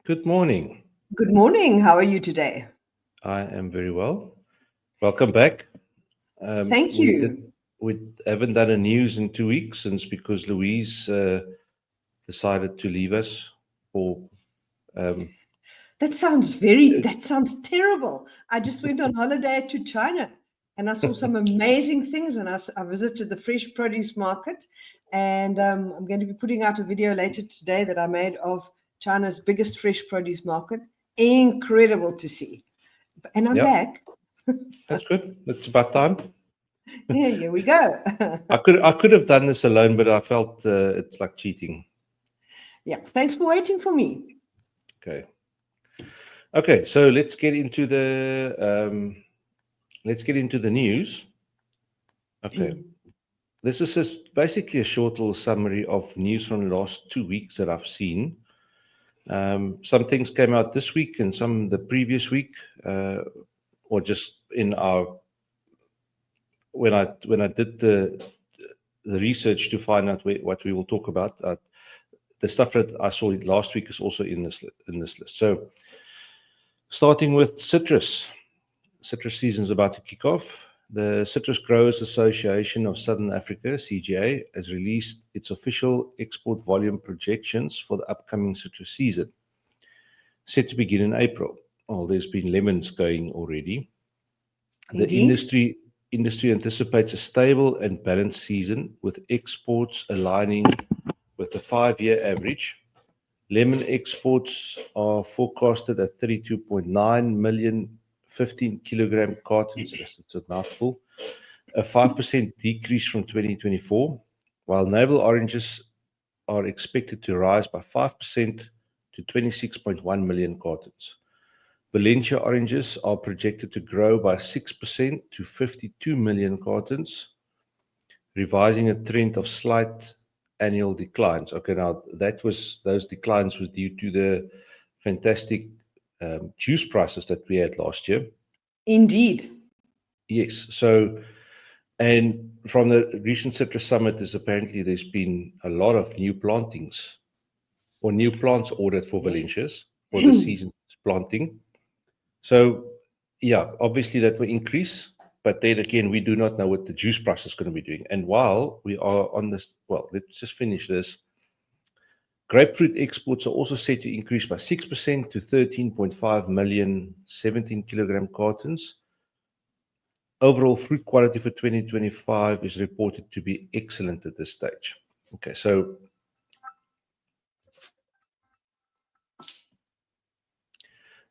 Good morning. Good morning. How are you today? I am very well. Welcome back. Thank you. We haven't done a news in 2 weeks since because Louise decided to leave us for. Um, That sounds terrible. I just went on holiday to China and I saw some amazing things and I visited the fresh produce market and I'm going to be putting out a video later today that I made of China's biggest fresh produce market. Incredible to see. And I'm yeah, back. that's good. It's about time. Here we go. I could have done this alone, but I felt it's like cheating. Yeah, thanks for waiting for me. Okay. So let's get into the news. Okay. This is basically a short little summary of news from the last 2 weeks that I've seen. Some things came out this week and some the previous week, or just in our when I did the research to find out what we will talk about. The stuff that I saw last week is also in this list. So, starting with citrus. Citrus season is about to kick off. The Citrus Growers Association of Southern Africa, CGA, has released its official export volume projections for the upcoming citrus season, set to begin in April. Well, there's been lemons going already. The industry anticipates a stable and balanced season, with exports aligning with the 5-year average. Lemon exports are forecasted at 32.9 million 15-kilogram cartons. That's a mouthful. A 5% decrease from 2024, while navel oranges are expected to rise by 5% to 26.1 million cartons. Valencia oranges are projected to grow by 6% to 52 million cartons, revising a trend of slight annual declines. Okay, now those declines was due to the fantastic juice prices that we had last year. Indeed. Yes. So, and from the recent citrus summit, there's been a lot of new plantings or new plants ordered for Valencias for the season's planting. So, yeah, obviously that will increase, but then again, we do not know what the juice price is going to be doing. And while we are on this, well, let's just finish this. Grapefruit exports are also set to increase by 6% to 13.5 million 17-kilogram cartons. Overall fruit quality for 2025 is reported to be excellent at this stage. Okay, so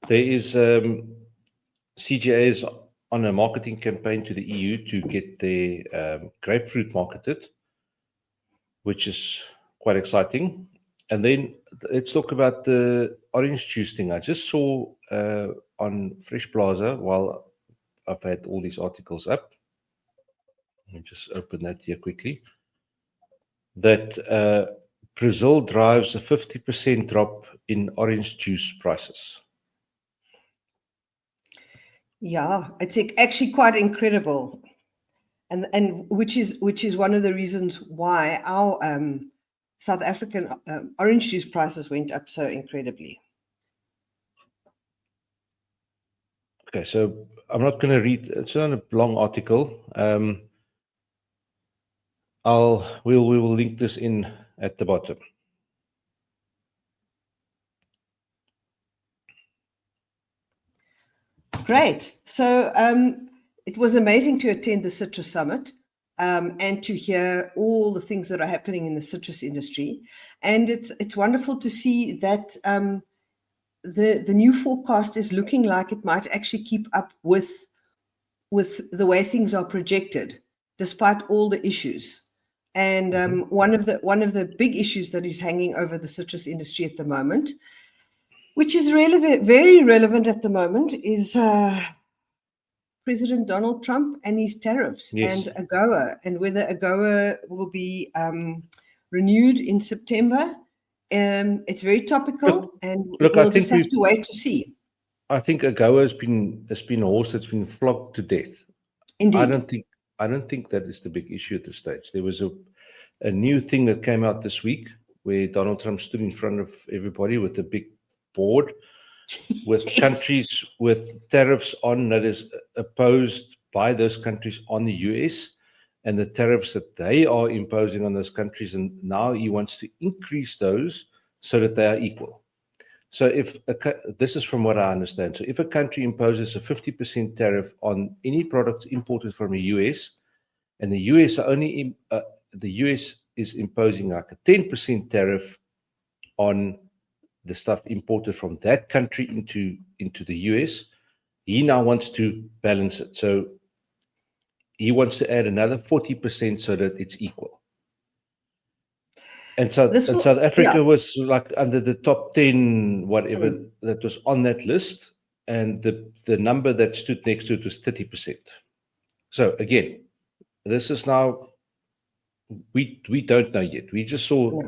there is CGA is on a marketing campaign to the EU to get their grapefruit marketed, which is quite exciting. And then let's talk about the orange juice thing. I just saw on Fresh Plaza while I've had all these articles up. Let me just open that here quickly. That Brazil drives a 50% drop in orange juice prices. Yeah, it's actually quite incredible, and which is one of the reasons why our South African orange juice prices went up so incredibly. Okay, so I'm not going to read. It's not a long article. We will link this in at the bottom. Great. So it was amazing to attend the Citrus Summit and to hear all the things that are happening in the citrus industry. And it's wonderful to see that the new forecast is looking like it might actually keep up with the way things are projected, despite all the issues. And one of the big issues that is hanging over the citrus industry at the moment, which is very relevant at the moment, is President Donald Trump and his tariffs and AGOA, and whether AGOA will be renewed in September. It's very topical, and we'll just have to wait to see. I think AGOA has been a horse that's been flogged to death. Indeed. I don't think that is the big issue at this stage. There was a new thing that came out this week where Donald Trump stood in front of everybody with a big board with Yes. countries with tariffs on that is opposed by those countries on the US and the tariffs that they are imposing on those countries. And now he wants to increase those so that they are equal. So this is from what I understand. So if a country imposes a 50% tariff on any products imported from the US, and the US are the US is imposing like a 10% tariff on the stuff imported from that country into the US, he now wants to balance it. So he wants to add another 40% so that it's equal. And South Africa was like under the top 10, whatever that was on that list. And the number that stood next to it was 30%. So again, this is now, we don't know yet. We just saw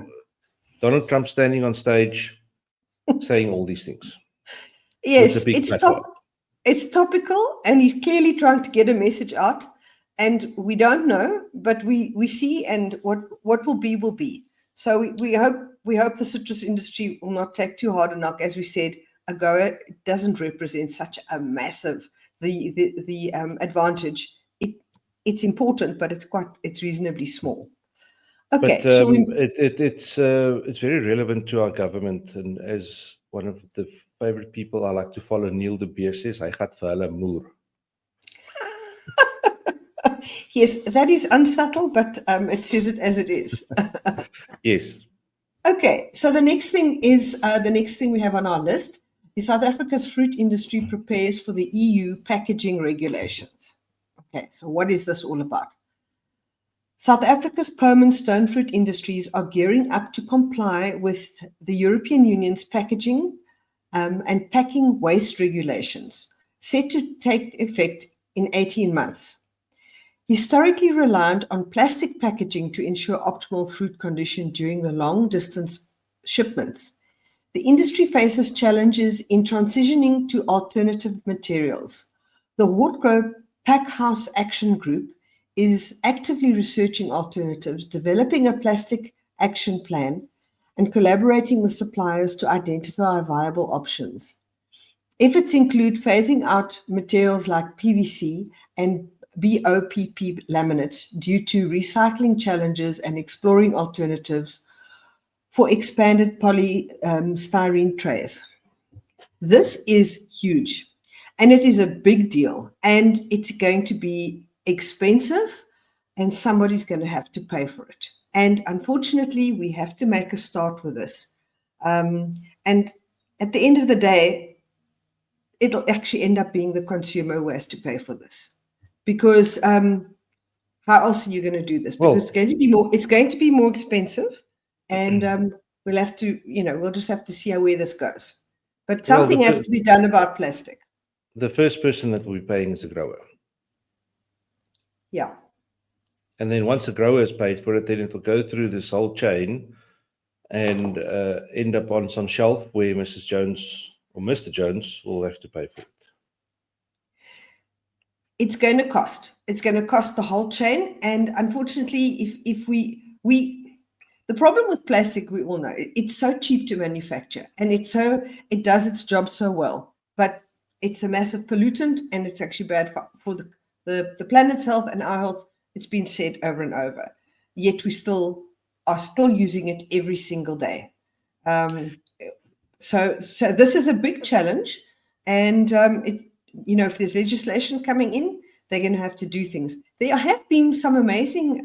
Donald Trump standing on stage saying all these things. Yes, it's topical, and he's clearly trying to get a message out. And we don't know, but we see, and what will be will be. So we hope the citrus industry will not take too hard a knock. As we said, AGOA doesn't represent such a massive the advantage. It's important, but it's reasonably small. Okay, but it's very relevant to our government, and as one of the favorite people I like to follow, Neil de Beer, says, "Hy gaan vir hulle moer." Yes, that is unsubtle, but it says it as it is. Yes. Okay, so the next thing we have on our list is South Africa's fruit industry prepares for the EU packaging regulations. Okay, so what is this all about? South Africa's permanent stone fruit industries are gearing up to comply with the European Union's packaging and packing waste regulations, set to take effect in 18 months. Historically reliant on plastic packaging to ensure optimal fruit condition during the long-distance shipments, the industry faces challenges in transitioning to alternative materials. The Woodgrove Packhouse Action Group is actively researching alternatives, developing a plastic action plan, and collaborating with suppliers to identify viable options. Efforts include phasing out materials like PVC and BOPP laminates due to recycling challenges and exploring alternatives for expanded polystyrene trays. This is huge, and it is a big deal, and it's going to be expensive, and somebody's going to have to pay for it. And unfortunately, we have to make a start with this. And at the end of the day, it'll actually end up being the consumer who has to pay for this. Because how else are you going to do this? Because it's going to be more expensive, and we'll have to, we'll just have to see where this goes. But something has to be done about plastic. The first person that will be paying is the grower. Yeah. And then once the grower has paid for it, then it will go through this whole chain and end up on some shelf where Mrs. Jones or Mr. Jones will have to pay for it. It's going to cost. It's going to cost the whole chain. And unfortunately, if we the problem with plastic, we all know, it's so cheap to manufacture, and it does its job so well, but it's a massive pollutant, and it's actually bad for the planet's health and our health. It's been said over and over. Yet we are still using it every single day. So this is a big challenge, and if there's legislation coming in, they're going to have to do things. There have been some amazing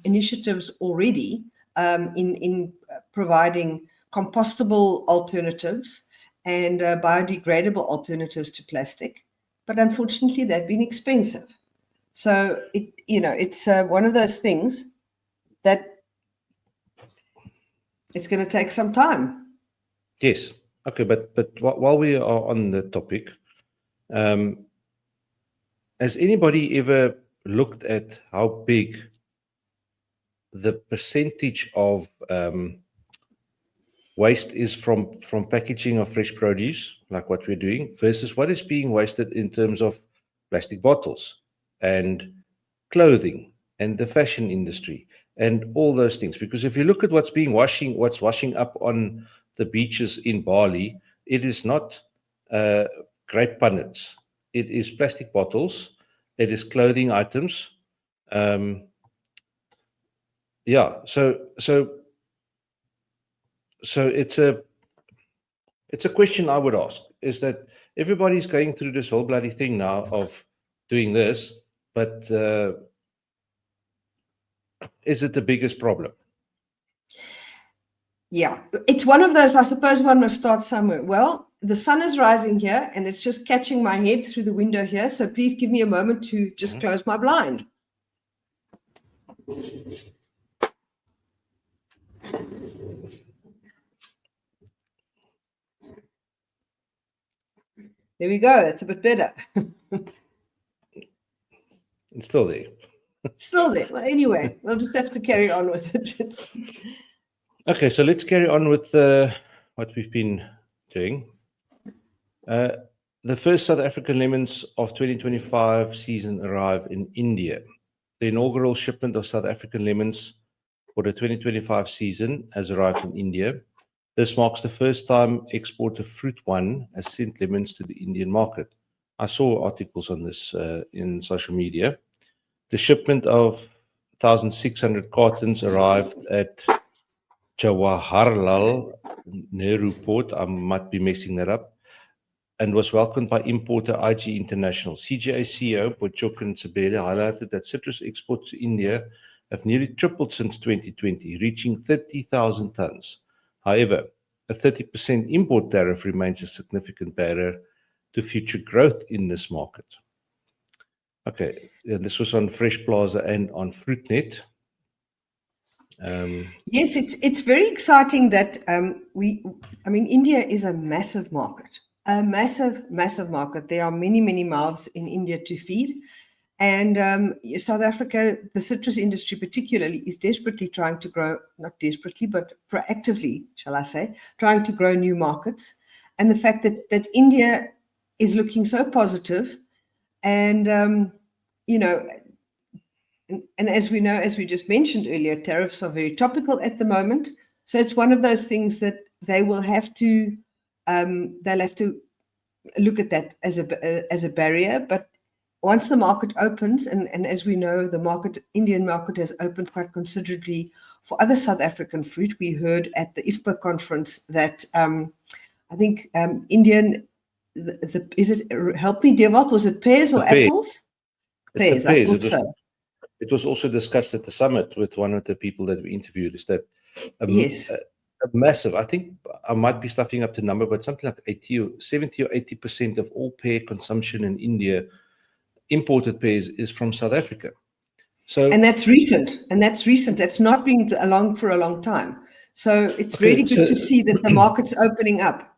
initiatives already in providing compostable alternatives and biodegradable alternatives to plastic, but unfortunately, they've been expensive. So it's one of those things that it's going to take some time. Yes. Okay, but while we are on the topic, has anybody ever looked at how big the percentage of waste is from packaging of fresh produce, like what we're doing, versus what is being wasted in terms of plastic bottles and clothing and the fashion industry and all those things? Because if you look at what's washing up on the beaches in Bali, it is not grape punnets. It is plastic bottles. It is clothing items. Yeah. So it's a question I would ask, is that everybody's going through this whole bloody thing now of doing this, but is it the biggest problem? Yeah, it's one of those, I suppose one must start somewhere. Well, the sun is rising here and it's just catching my head through the window here. So please give me a moment to just close my blind. There we go. It's a bit better. It's still there. Still there. Well, anyway, we'll just have to carry on with it. Okay, so let's carry on with what we've been doing. The first South African lemons of 2025 season arrive in India. The inaugural shipment of South African lemons for the 2025 season has arrived in India. This marks the first time export of Fruit One has sent lemons to the Indian market. I saw articles on this in social media. The shipment of 1,600 cartons arrived at Jawaharlal Nehru Port, I might be messing that up, and was welcomed by importer IG International. CGA CEO Pochokan Sibele highlighted that citrus exports to India have nearly tripled since 2020, reaching 30,000 tons. However, a 30% import tariff remains a significant barrier to future growth in this market. Okay, this was on Fresh Plaza and on Fruitnet. Yes, it's very exciting that India is a massive market, massive market. There are many mouths in India to feed. And South Africa, the citrus industry particularly, is desperately trying to grow, not desperately, but proactively, shall I say, trying to grow new markets. And the fact that India is looking so positive and, and as we know, as we just mentioned earlier, tariffs are very topical at the moment. So it's one of those things that they will have to, they'll have to look at that as a barrier. But once the market opens, and as we know, the Indian market has opened quite considerably for other South African fruit. We heard at the IFPA conference that I think Indian, is it, help me, Devot, was it pears or apples? Pears, I thought so. It was also discussed at the summit with one of the people that we interviewed, is that yes. a massive, I think I might be stuffing up the number, but something like 70 or 80% of all pear consumption in India, imported pears, is from South Africa. So, and that's recent. That's not been along for a long time. So it's really good to see that the market's opening up.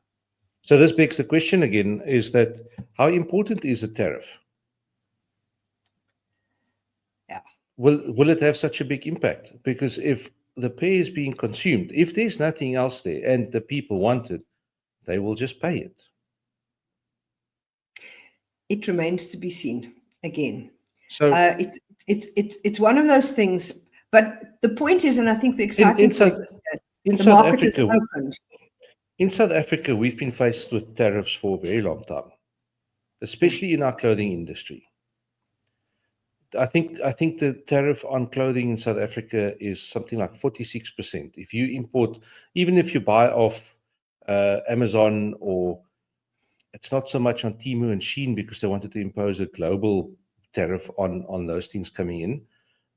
So this begs the question again, is that how important is a tariff? Yeah. Will it have such a big impact? Because if the pear is being consumed, if there's nothing else there and the people want it, they will just pay it. It remains to be seen again. So it's one of those things. But the point is, and I think the exciting point is that the market is opened. In South Africa, we've been faced with tariffs for a very long time, especially in our clothing industry. I think the tariff on clothing in South Africa is something like 46%. If you import, even if you buy off Amazon, or it's not so much on Temu and Shein because they wanted to impose a global tariff on those things coming in.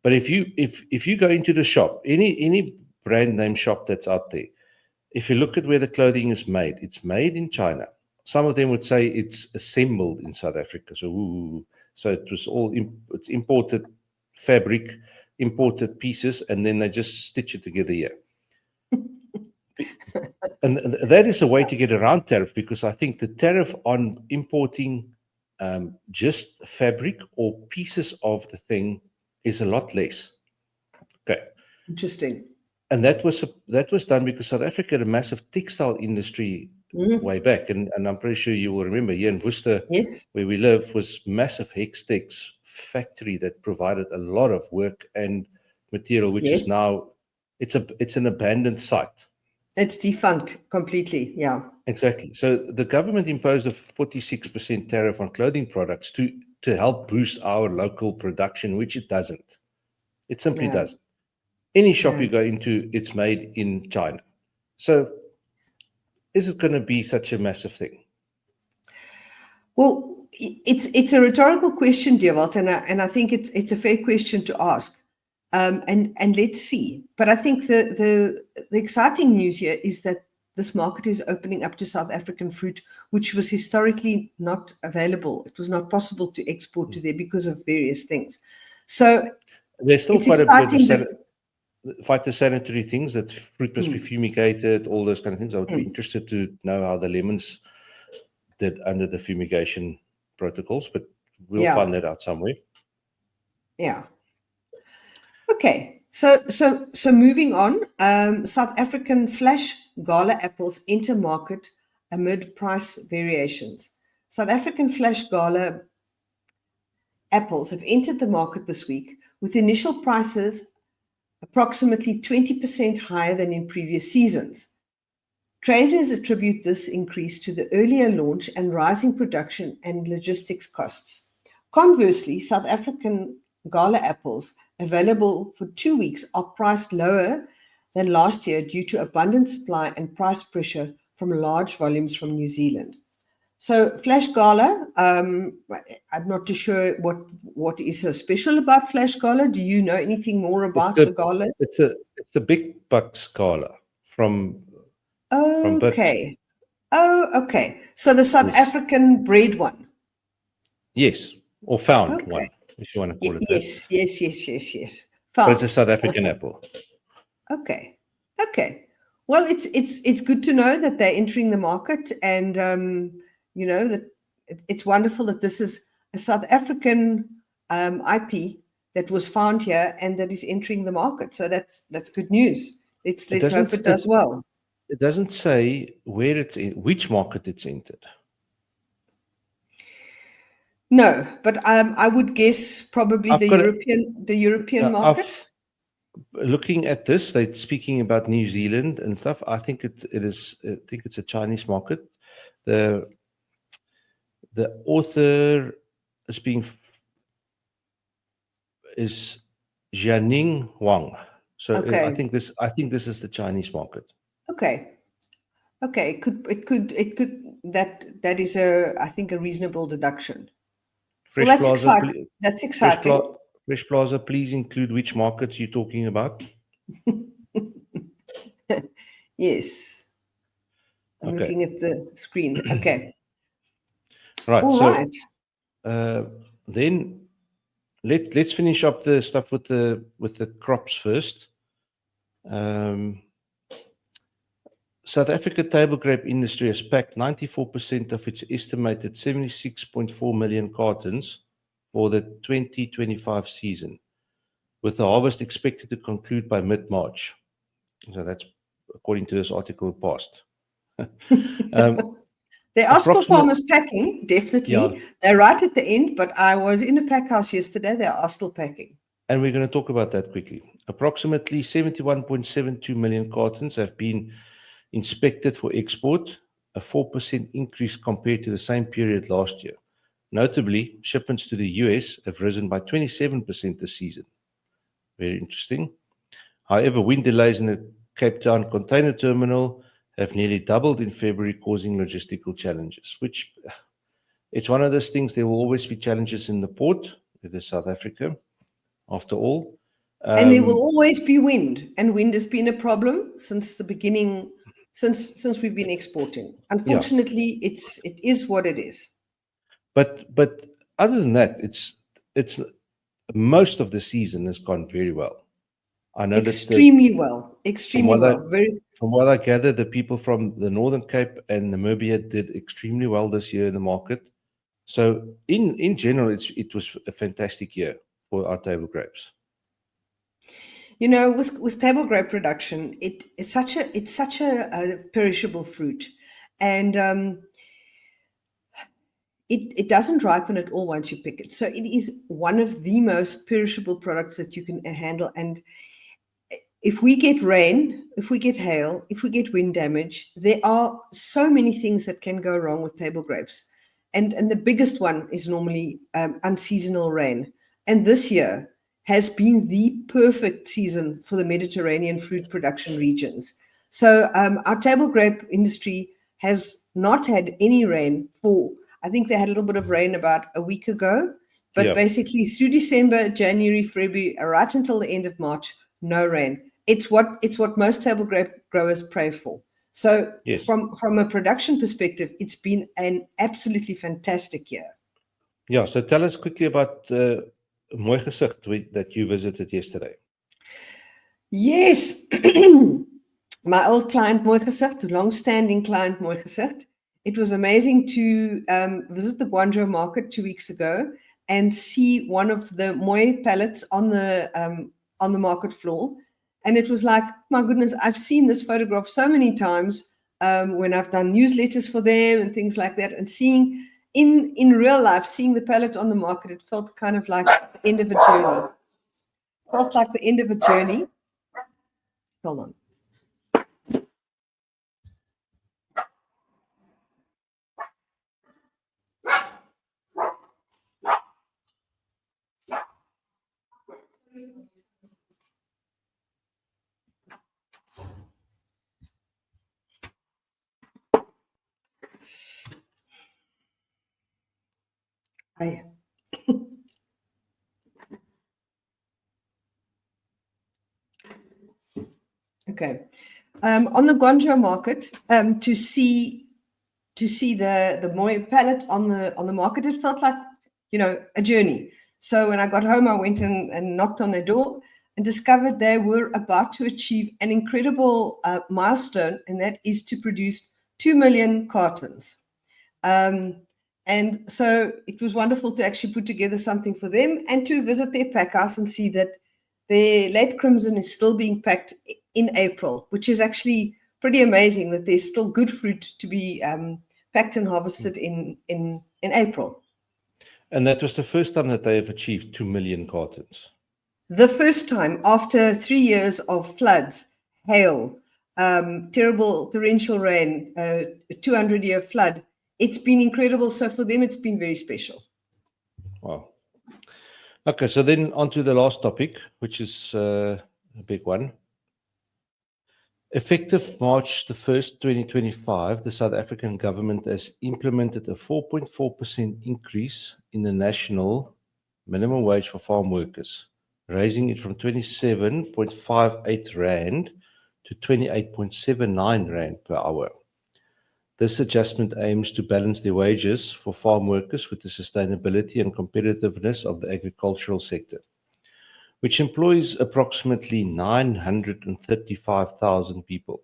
But if you go into the shop, any brand name shop that's out there, if you look at where the clothing is made, it's made in China. Some of them would say it's assembled in South Africa. So it was all it's imported fabric, imported pieces, and then they just stitch it together here. And that is a way to get around tariff, because I think the tariff on importing just fabric or pieces of the thing is a lot less. Okay. Interesting. And that was done because South Africa had a massive textile industry way back, and I'm pretty sure you will remember here in Worcester, yes, where we live, was massive Hextex factory that provided a lot of work and material, which is now it's an abandoned site. It's defunct completely. Yeah. Exactly. So the government imposed a 46% tariff on clothing products to help boost our local production, which it doesn't. It simply No. doesn't. Any shop No. you go into, it's made in China. So is it going to be such a massive thing? Well, it's a rhetorical question, Dewald, and I think it's a fair question to ask. And let's see. But I think the exciting news here is that this market is opening up to South African fruit, which was historically not available. It was not possible to export to there because of various things. So there's still it's quite a bit exciting of that. phytosanitary things, that fruit must be fumigated, all those kind of things. I would be Mm, interested to know how the lemons did under the fumigation protocols, but we'll yeah, find that out somewhere. yeah. Okay, so moving on, South African flash Gala apples enter market amid price variations. South African flash Gala apples have entered the market this week with initial prices approximately 20% higher than in previous seasons. Traders attribute this increase to the earlier launch and rising production and logistics costs. Conversely, South African Gala apples available for 2 weeks are priced lower than last year due to abundant supply and price pressure from large volumes from New Zealand. So, Flash Gala, I'm not too sure what is so special about Flash Gala. Do you know anything more It's about the the Gala? it's the big bucks Gala from Bits. Okay. Oh, okay. So the South Yes. African bred one. Yes, or found Okay. one, if you want to call it that. Yes. But it's a Found. South African apple. Okay. Okay. Well, it's good to know that they're entering the market, and that it's wonderful that this is a South African IP that was found here and that is entering the market. So that's good news. It Let's hope doesn't it it, does well. it doesn't say where it's in, which market it's entered. No, but I would guess probably I've the got European market. I've looking at this, they're speaking about New Zealand and stuff. I think it is. I think it's a Chinese market. The author is Jianing Wang. So Okay. I think this is the Chinese market. Okay. Okay. It could that is I think a reasonable deduction. Well, Fresh Plaza, that's Fresh, exciting. Pla- Fresh Plaza, please include which markets you're talking about. Yes. I'm Okay, looking at the screen. Okay. right. All So right. then let's finish up the stuff with the crops first. South Africa table grape industry has packed 94% of its estimated 76.4 million cartons for the 2025 season, with the harvest expected to conclude by mid-March. So that's according to this article passed. There are still Approximate, farmers packing, yeah, definitely. They're right at the end, but I was in a pack house yesterday. They are still packing. and we're going to talk about that quickly. Approximately 71.72 million cartons have been inspected for export, a 4% increase compared to the same period last year. Notably, shipments to the US have risen by 27% this season. Very interesting. However, wind delays in the Cape Town container terminal have nearly doubled in February, causing logistical challenges, which it's one of those things. There will always be challenges in the port. It is South Africa, after all. And there will always be wind, and wind has been a problem since the beginning, since we've been exporting. Yeah, Unfortunately, it is what it is. but other than that, it's most of the season has gone very well. I know that Extremely well, from extremely what I well. Very. from what I gather, the people from the Northern Cape and Namibia did extremely well this year in the market. So in general, it was a fantastic year for our table grapes. With table grape production, it's such a perishable fruit, and it doesn't ripen at all once you pick it. So it is one of the most perishable products that you can handle, and if we get rain, if we get hail, if we get wind damage, there are so many things that can go wrong with table grapes. And the biggest one is normally unseasonal rain. And this year has been the perfect season for the Mediterranean fruit production regions. So our table grape industry has not had any rain for, I think they had a little bit of rain about a week ago, but Yeah. basically through December, January, February, right until the end of March, no rain. It's what most table grape growers pray for. So Yes. from a production perspective, it's been an absolutely fantastic year. Yeah. So tell us quickly about Mooigezicht that you visited yesterday. Yes. My old client Mooigezicht, long-standing client Mooigezicht. It was amazing to visit the Guangzhou market 2 weeks ago and see one of the Mooi pallets on the market floor. And it was like, my goodness, I've seen this photograph so many times when I've done newsletters for them and things like that. And seeing in real life, seeing the pallet on the market, it felt kind of like the end of a journey. Felt like the end of a journey. Hold on. Hi. Okay. On the Guangzhou market, to see the Mooi pallet on the market, it felt like, a journey. So when I got home, I went and knocked on their door and discovered they were about to achieve an incredible milestone, and that is to produce 2 million cartons. And so it was wonderful to actually put together something for them and to visit their pack house and see that their late crimson is still being packed in April, which is actually pretty amazing that there's still good fruit to be packed and harvested in April. And that was the first time that they have achieved 2 million cartons. The first time after 3 years of floods, hail, terrible torrential rain, 200-year flood. It's been incredible. So for them, it's been very special. Wow. Okay, so then on to the last topic, which is a big one. Effective March the 1st, 2025, the South African government has implemented a 4.4% increase in the national minimum wage for farm workers, raising it from 27.58 Rand to 28.79 Rand per hour. This adjustment aims to balance the wages for farm workers with the sustainability and competitiveness of the agricultural sector, which employs approximately 935,000 people.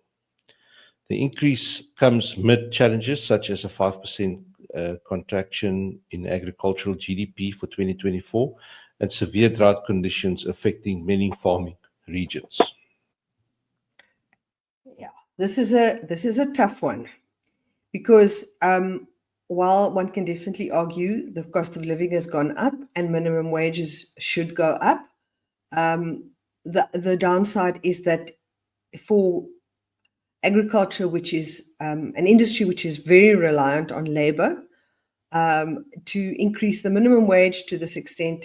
The increase comes amid challenges such as a 5% contraction in agricultural GDP for 2024 and severe drought conditions affecting many farming regions. Yeah, this is a tough one because while one can definitely argue the cost of living has gone up and minimum wages should go up, the downside is that for agriculture, which is an industry which is very reliant on labor, to increase the minimum wage to this extent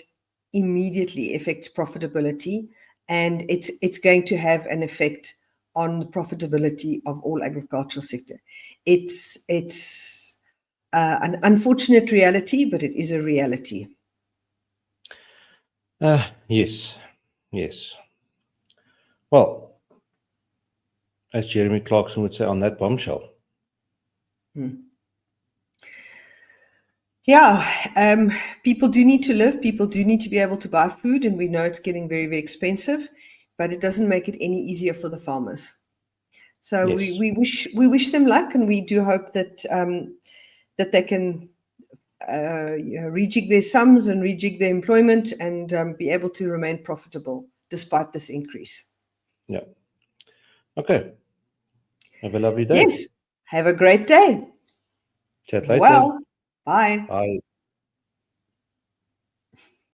immediately affects profitability, and it's going to have an effect on the profitability of all agricultural sector. It's an unfortunate reality, but it is a reality. Yes. Well, as Jeremy Clarkson would say, on that bombshell. Yeah, people do need to live. People do need to be able to buy food, and we know it's getting very, very expensive, but it doesn't make it any easier for the farmers. So Yes. we wish them luck, and we do hope that that they can rejig their sums and rejig their employment and be able to remain profitable despite this increase. Yeah. Okay. Have a lovely day. Yes. Have a great day. Chat later. Well, bye. Bye.